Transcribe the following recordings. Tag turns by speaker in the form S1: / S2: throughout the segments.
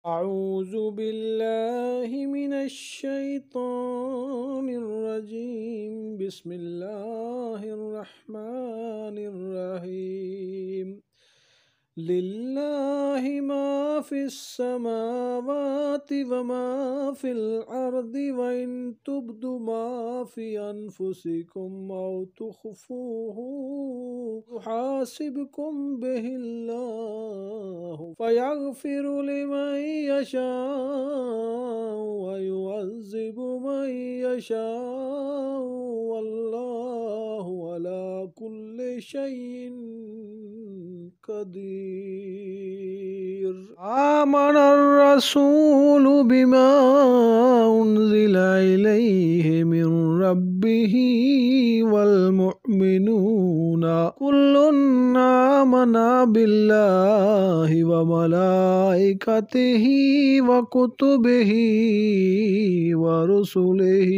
S1: أعوذ بالله من الشيطان الرجيم. بسم الله الرحمن الرحيم. لله ما في السماوات وما في الأرض، وإن تبدوا ما في أنفسكم أو تخفوه يحاسبكم به الله، فيغفر لمن يشاء ويعذب من يشاء، والله على كل شيء قدير. آمن الرسول بما أنزل إليه من ربه والمؤمنون كل آمن بالله وملائكته وكتبه ورسله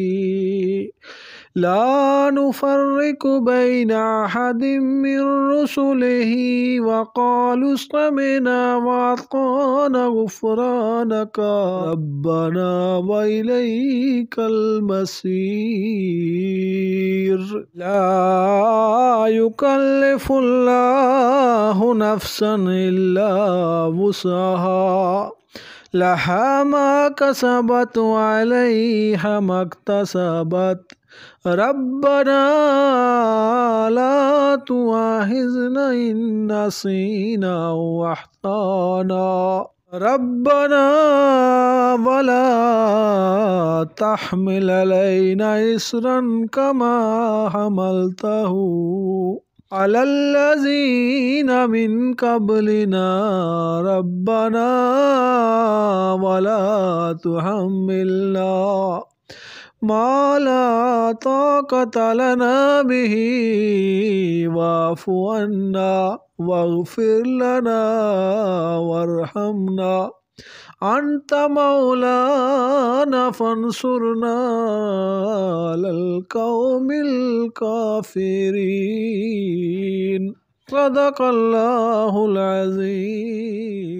S1: لا نفرق بين أحد من رسله، وقالوا سمعنا وأطعنا غفرانك ربنا وإليك المصير. لا يكلف الله نفسا إلا وسعها، لها ما كسبت وعليها ما اكتسبت. ربنا لا تؤاخذنا إن نسينا أو أخطأنا، ربنا ولا تحمل علينا إصرا كما حملته على الذين من قبلنا، ربنا ولا تحملنا ما لا طاقة لنا به، واعف عنا واغفر لنا وارحمنا، أنت مولانا فانصرنا على القوم الكافرين. صدق الله العظيم.